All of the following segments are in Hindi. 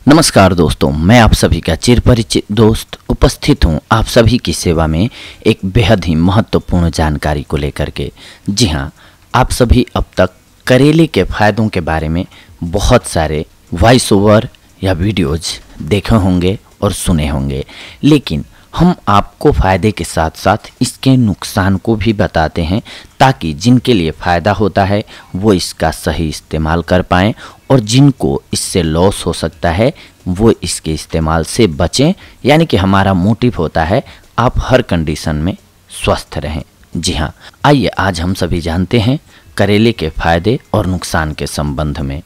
नमस्कार दोस्तों, मैं आप सभी का चिरपरिचित दोस्त उपस्थित हूं आप सभी की सेवा में एक बेहद ही महत्वपूर्ण जानकारी को लेकर के। जी हां, आप सभी अब तक करेले के फायदों के बारे में बहुत सारे वॉइस ओवर या वीडियोज देखे होंगे और सुने होंगे, लेकिन हम आपको फ़ायदे के साथ साथ इसके नुकसान को भी बताते हैं ताकि जिनके लिए फ़ायदा होता है वो इसका सही इस्तेमाल कर पाएँ और जिनको इससे लॉस हो सकता है वो इसके इस्तेमाल से बचें। यानी कि हमारा मोटिव होता है आप हर कंडीशन में स्वस्थ रहें। जी हाँ, आइए आज हम सभी जानते हैं करेले के फ़ायदे और नुकसान के संबंध में।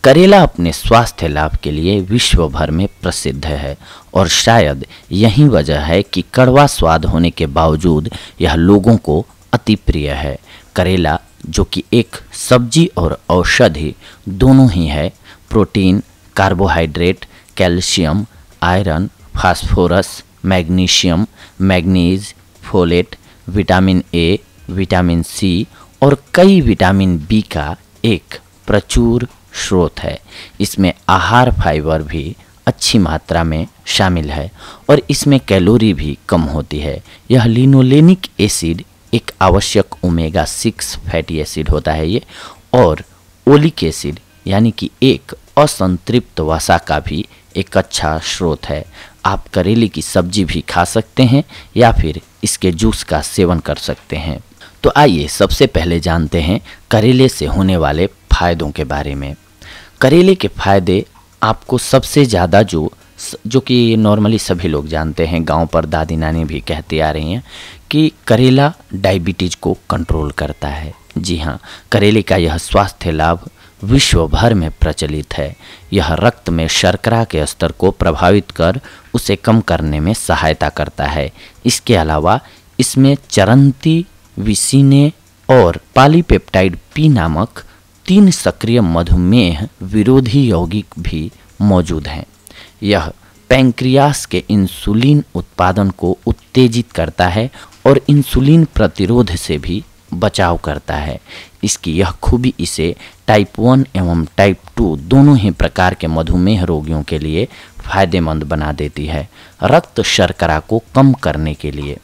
करेला अपने स्वास्थ्य लाभ के लिए विश्व भर में प्रसिद्ध है और शायद यही वजह है कि कड़वा स्वाद होने के बावजूद यह लोगों को अति प्रिय है। करेला जो कि एक सब्जी और औषधि दोनों ही है, protein, carbohydrate, calcium, iron, phosphorus, magnesium, manganese, folate, vitamin A, vitamin C और कई विटामिन बी का एक प्रचुर स्रोत है। इसमें आहार फाइबर भी अच्छी मात्रा में शामिल है और इसमें कैलोरी भी कम होती है। यह लिनोलेनिक एसिड एक आवश्यक ओमेगा 6 फैटी एसिड होता है ये, और ओलिक एसिड यानी कि एक असंतृप्त वसा का भी एक अच्छा स्रोत है। आप करेले की सब्जी भी खा सकते हैं या फिर इसके जूस का सेवन कर सकते हैं। तो आइए सबसे पहले जानते हैं करेले से होने वाले फ़ायदों के बारे में। करेले के फ़ायदे आपको सबसे ज़्यादा जो कि नॉर्मली सभी लोग जानते हैं, गांव पर दादी नानी भी कहती आ रही हैं कि करेला डायबिटीज़ को कंट्रोल करता है। जी हाँ, करेले का यह स्वास्थ्य लाभ विश्व भर में प्रचलित है। यह रक्त में शर्करा के स्तर को प्रभावित कर उसे कम करने में सहायता करता है। इसके अलावा इसमें चरंती, विसिने और पॉलीपेप्टाइड पी नामक 3 सक्रिय मधुमेह विरोधी यौगिक भी मौजूद हैं। यह पैंक्रियास के इंसुलिन उत्पादन को उत्तेजित करता है और इंसुलिन प्रतिरोध से भी बचाव करता है। इसकी यह खूबी इसे टाइप 1 एवं टाइप 2 दोनों ही प्रकार के मधुमेह रोगियों के लिए फ़ायदेमंद बना देती है। रक्त शर्करा को कम करने के लिए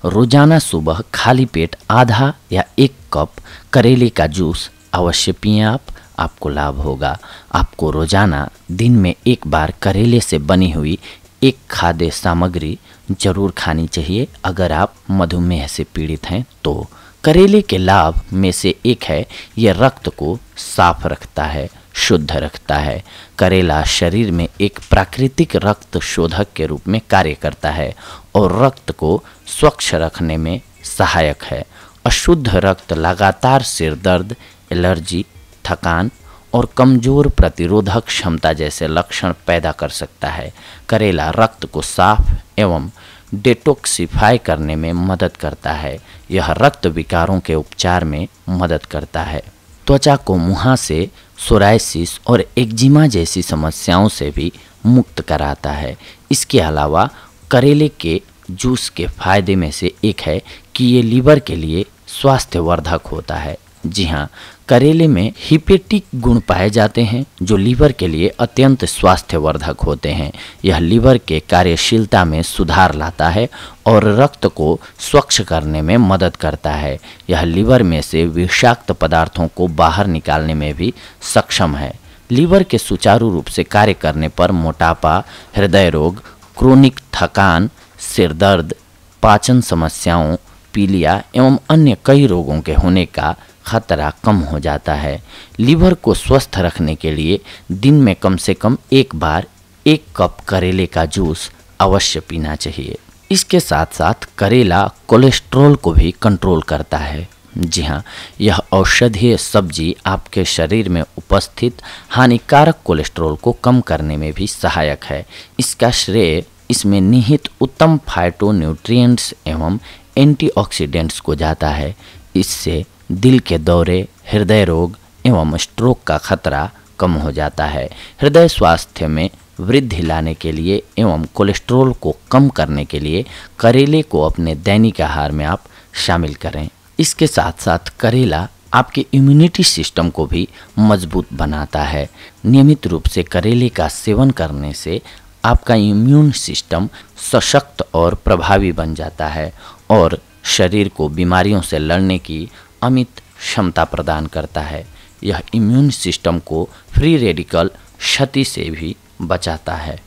रोजाना सुबह खाली पेट आधा या 1 कप करेले का जूस अवश्य पिएं आपको लाभ होगा। आपको रोजाना दिन में 1 बार करेले से बनी हुई एक खाद्य सामग्री जरूर खानी चाहिए अगर आप मधुमेह से पीड़ित हैं तो। करेले के लाभ में से एक है ये रक्त को साफ रखता है, शुद्ध रखता है। करेला शरीर में एक प्राकृतिक रक्त शोधक के रूप में कार्य करता है और रक्त को स्वच्छ रखने में सहायक है। अशुद्ध रक्त लगातार सिर दर्द, एलर्जी, थकान और कमज़ोर प्रतिरोधक क्षमता जैसे लक्षण पैदा कर सकता है। करेला रक्त को साफ एवं डिटॉक्सिफाई करने में मदद करता है। यह रक्त विकारों के उपचार में मदद करता है। त्वचा को मुहासे, सोराइसिस और एक्जिमा जैसी समस्याओं से भी मुक्त कराता है। इसके अलावा करेले के जूस के फायदे में से एक है कि ये लीवर के लिए स्वास्थ्यवर्धक होता है। जी हाँ, करेले में हिपेटिक गुण पाए जाते हैं जो लीवर के लिए अत्यंत स्वास्थ्यवर्धक होते हैं। यह लीवर के कार्यशीलता में सुधार लाता है और रक्त को स्वच्छ करने में मदद करता है। यह लीवर में से विषाक्त पदार्थों को बाहर निकालने में भी सक्षम है। लीवर के सुचारू रूप से कार्य करने पर मोटापा, हृदय रोग, क्रोनिक थकान, सिर दर्द, पाचन समस्याओं, पीलिया एवं अन्य कई रोगों के होने का खतरा कम हो जाता है। लीवर को स्वस्थ रखने के लिए दिन में कम से कम 1 बार 1 कप करेले का जूस अवश्य पीना चाहिए। इसके साथ साथ करेला कोलेस्ट्रॉल को भी कंट्रोल करता है। जी हाँ, यह औषधीय सब्जी आपके शरीर में उपस्थित हानिकारक कोलेस्ट्रॉल को कम करने में भी सहायक है। इसका श्रेय इसमें निहित उत्तम फाइटोन्यूट्रिएंट्स एवं एंटीऑक्सीडेंट्स को जाता है। इससे दिल के दौरे, हृदय रोग एवं स्ट्रोक का खतरा कम हो जाता है। हृदय स्वास्थ्य में वृद्धि लाने के लिए एवं कोलेस्ट्रॉल को कम करने के लिए करेले को अपने दैनिक आहार में आप शामिल करें। इसके साथ साथ करेला आपके इम्यूनिटी सिस्टम को भी मजबूत बनाता है। नियमित रूप से करेले का सेवन करने से आपका इम्यून सिस्टम सशक्त और प्रभावी बन जाता है और शरीर को बीमारियों से लड़ने की अमित क्षमता प्रदान करता है। यह इम्यून सिस्टम को फ्री रेडिकल क्षति से भी बचाता है।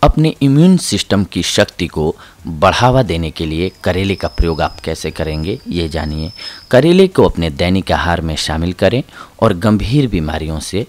अपने इम्यून सिस्टम की शक्ति को बढ़ावा देने के लिए करेले का प्रयोग आप कैसे करेंगे, ये जानिए। करेले को अपने दैनिक आहार में शामिल करें और गंभीर बीमारियों से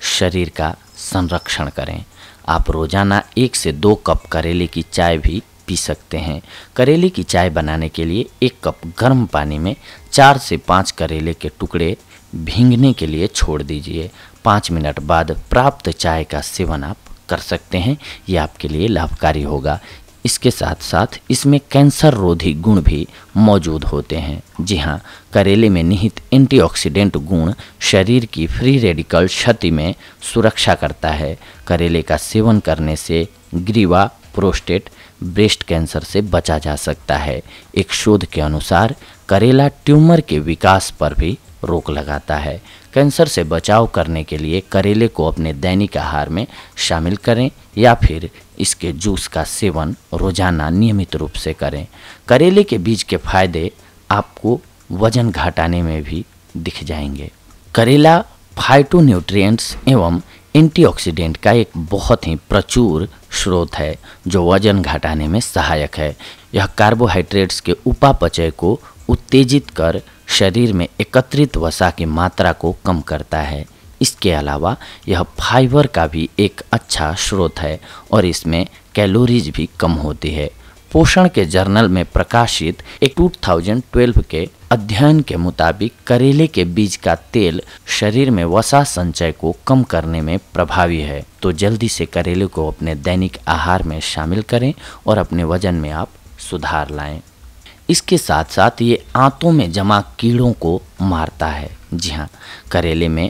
शरीर का संरक्षण करें। आप रोजाना 1 से 2 कप करेले की चाय भी पी सकते हैं। करेले की चाय बनाने के लिए 1 कप गर्म पानी में 4 से 5 करेले के टुकड़े भीगने के लिए छोड़ दीजिए। 5 मिनट बाद प्राप्त चाय का सेवन आप कर सकते हैं। ये आपके लिए लाभकारी होगा। इसके साथ साथ इसमें कैंसर रोधी गुण भी मौजूद होते हैं। जी हाँ, करेले में निहित एंटीऑक्सीडेंट गुण शरीर की फ्री रेडिकल क्षति में सुरक्षा करता है। करेले का सेवन करने से ग्रीवा, प्रोस्टेट, ब्रेस्ट कैंसर से बचा जा सकता है। एक शोध के अनुसार करेला ट्यूमर के विकास पर भी रोक लगाता है। कैंसर से बचाव करने के लिए करेले को अपने दैनिक आहार में शामिल करें या फिर इसके जूस का सेवन रोजाना नियमित रूप से करें। करेले के बीज के फायदे आपको वजन घटाने में भी दिख जाएंगे। करेला फाइटोन्यूट्रिएंट्स एवं एंटीऑक्सीडेंट का एक बहुत ही प्रचुर स्रोत है जो वजन घटाने में सहायक है। यह कार्बोहाइड्रेट्स के उपापचय को उत्तेजित कर शरीर में एकत्रित वसा की मात्रा को कम करता है। इसके अलावा यह फाइबर का भी एक अच्छा स्रोत है और इसमें कैलोरीज भी कम होती है। पोषण के जर्नल में प्रकाशित एक 2012 के अध्ययन के मुताबिक करेले के बीज का तेल शरीर में वसा संचय को कम करने में प्रभावी है। तो जल्दी से करेले को अपने दैनिक आहार में शामिल करें और अपने वजन में आप सुधार लाएं। इसके साथ साथ ये आंतों में जमा कीड़ों को मारता है। जी हाँ, करेले में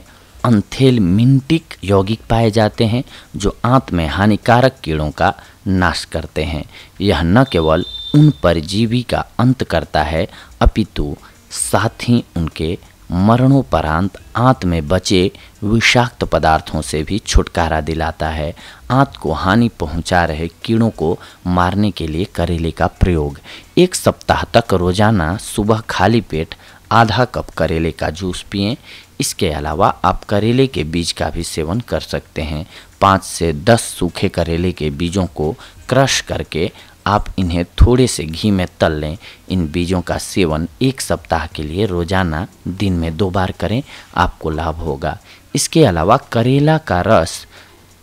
एंथेलमिंटिक यौगिक पाए जाते हैं जो आंत में हानिकारक कीड़ों का नाश करते हैं। यह न केवल उन परजीवी का अंत करता है अपितु साथ ही उनके मरणोपरांत आंत में बचे विषाक्त पदार्थों से भी छुटकारा दिलाता है। आंत को हानि पहुंचा रहे कीड़ों को मारने के लिए करेले का प्रयोग 1 सप्ताह तक रोजाना सुबह खाली पेट आधा कप करेले का जूस पिएं। इसके अलावा आप करेले के बीज का भी सेवन कर सकते हैं। 5 से 10 सूखे करेले के बीजों को क्रश करके आप इन्हें थोड़े से घी में तल लें। इन बीजों का सेवन 1 सप्ताह के लिए रोजाना दिन में 2 बार करें, आपको लाभ होगा। इसके अलावा करेला का रस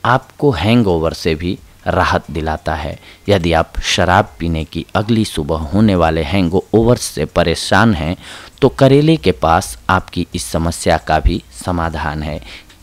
आपको हैंगओवर से भी राहत दिलाता है। यदि आप शराब पीने की अगली सुबह होने वाले हैंगओवर से परेशान हैं तो करेले के पास आपकी इस समस्या का भी समाधान है।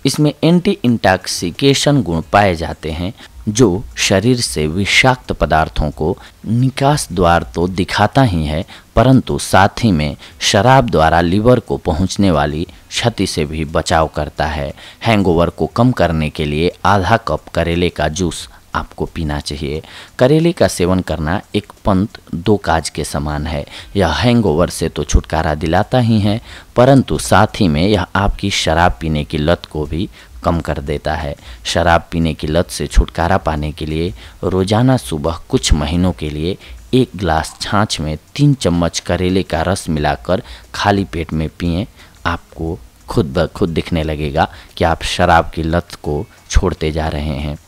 इसमें एंटी इंटॉक्सिकेशन गुण पाए जाते हैं जो शरीर से विषाक्त पदार्थों को निकास द्वार तो दिखाता ही है परंतु साथ ही में शराब द्वारा लीवर को पहुंचने वाली क्षति से भी बचाव करता है। हैंगओवर को कम करने के लिए आधा कप करेले का जूस आपको पीना चाहिए। करेले का सेवन करना एक पंथ 2 काज के समान है। यह हैंगओवर से तो छुटकारा दिलाता ही है परंतु साथ ही में यह आपकी शराब पीने की लत को भी कम कर देता है। शराब पीने की लत से छुटकारा पाने के लिए रोजाना सुबह कुछ महीनों के लिए 1 गिलास छाछ में 3 चम्मच करेले का रस मिलाकर खाली पेट में पिएं। आपको खुद ब खुद दिखने लगेगा कि आप शराब की लत को छोड़ते जा रहे हैं।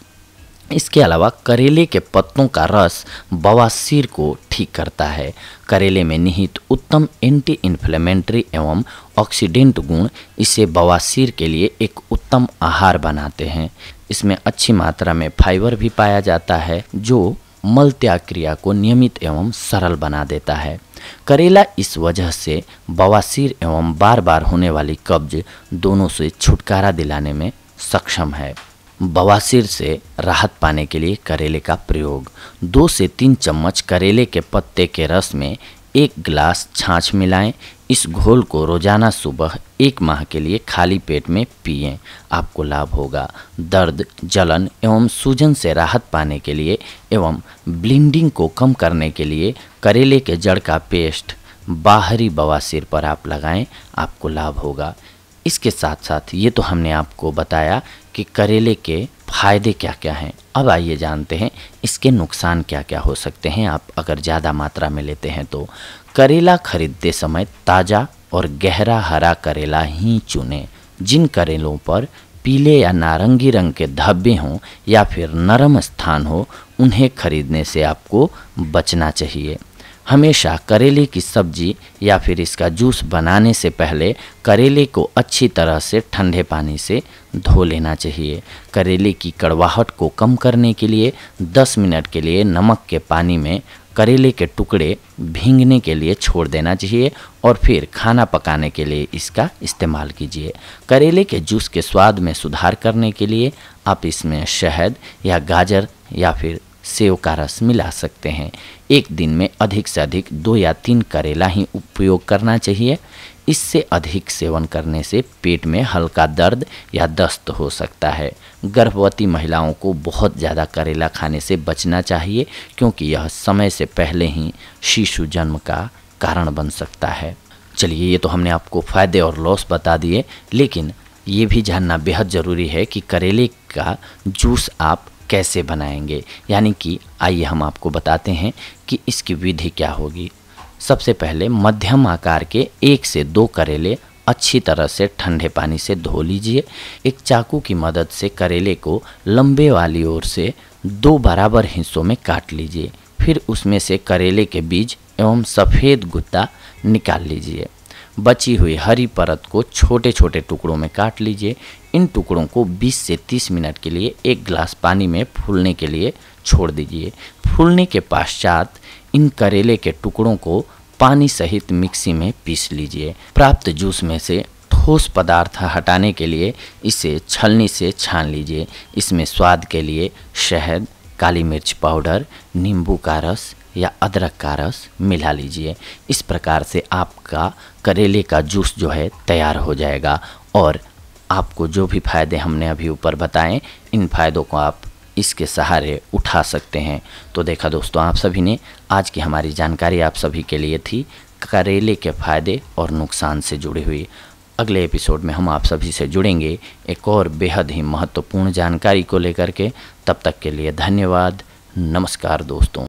इसके अलावा करेले के पत्तों का रस बवासीर को ठीक करता है। करेले में निहित उत्तम एंटी इन्फ्लेमेटरी एवं ऑक्सीडेंट गुण इसे बवासीर के लिए एक उत्तम आहार बनाते हैं। इसमें अच्छी मात्रा में फाइबर भी पाया जाता है जो मल त्याग क्रिया को नियमित एवं सरल बना देता है। करेला इस वजह से बवासीर एवं बार बार होने वाली कब्ज दोनों से छुटकारा दिलाने में सक्षम है। बवासीर से राहत पाने के लिए करेले का प्रयोग 2 से 3 चम्मच करेले के पत्ते के रस में 1 गिलास छाछ मिलाएं। इस घोल को रोजाना सुबह 1 माह के लिए खाली पेट में पिएं, आपको लाभ होगा। दर्द, जलन एवं सूजन से राहत पाने के लिए एवं ब्लीडिंग को कम करने के लिए करेले के जड़ का पेस्ट बाहरी बवासीर पर आप लगाएं, आपको लाभ होगा। इसके साथ साथ ये तो हमने आपको बताया कि करेले के फायदे क्या क्या हैं। अब आइए जानते हैं इसके नुकसान क्या क्या हो सकते हैं आप अगर ज़्यादा मात्रा में लेते हैं तो। करेला खरीदते समय ताज़ा और गहरा हरा करेला ही चुनें। जिन करेलों पर पीले या नारंगी रंग के धब्बे हों या फिर नरम स्थान हो, उन्हें खरीदने से आपको बचना चाहिए। हमेशा करेले की सब्जी या फिर इसका जूस बनाने से पहले करेले को अच्छी तरह से ठंडे पानी से धो लेना चाहिए। करेले की कड़वाहट को कम करने के लिए 10 मिनट के लिए नमक के पानी में करेले के टुकड़े भीगने के लिए छोड़ देना चाहिए और फिर खाना पकाने के लिए इसका इस्तेमाल कीजिए। करेले के जूस के स्वाद में सुधार करने के लिए आप इसमें शहद या गाजर या फिर सेव का रस मिला सकते हैं। एक दिन में अधिक से अधिक 2 या 3 करेला ही उपयोग करना चाहिए। इससे अधिक सेवन करने से पेट में हल्का दर्द या दस्त हो सकता है। गर्भवती महिलाओं को बहुत ज़्यादा करेला खाने से बचना चाहिए क्योंकि यह समय से पहले ही शिशु जन्म का कारण बन सकता है। चलिए, ये तो हमने आपको फ़ायदे और लॉस बता दिए, लेकिन ये भी जानना बेहद ज़रूरी है कि करेले का जूस आप कैसे बनाएंगे। यानी कि आइए हम आपको बताते हैं कि इसकी विधि क्या होगी। सबसे पहले मध्यम आकार के 1 से 2 करेले अच्छी तरह से ठंडे पानी से धो लीजिए। एक चाकू की मदद से करेले को लंबे वाली ओर से 2 बराबर हिस्सों में काट लीजिए। फिर उसमें से करेले के बीज एवं सफ़ेद गुद्दा निकाल लीजिए। बची हुई हरी परत को छोटे छोटे टुकड़ों में काट लीजिए। इन टुकड़ों को 20 से 30 मिनट के लिए 1 गिलास पानी में फूलने के लिए छोड़ दीजिए। फूलने के पश्चात इन करेले के टुकड़ों को पानी सहित मिक्सी में पीस लीजिए। प्राप्त जूस में से ठोस पदार्थ हटाने के लिए इसे छलनी से छान लीजिए। इसमें स्वाद के लिए शहद, काली मिर्च पाउडर, नींबू का रस या अदरक का रस मिला लीजिए। इस प्रकार से आपका करेले का जूस जो है तैयार हो जाएगा और आपको जो भी फ़ायदे हमने अभी ऊपर बताएं, इन फ़ायदों को आप इसके सहारे उठा सकते हैं। तो देखा दोस्तों, आप सभी ने आज की हमारी जानकारी आप सभी के लिए थी करेले के फ़ायदे और नुकसान से जुड़ी हुई। अगले एपिसोड में हम आप सभी से जुड़ेंगे एक और बेहद ही महत्वपूर्ण जानकारी को लेकर के। तब तक के लिए धन्यवाद। नमस्कार दोस्तों।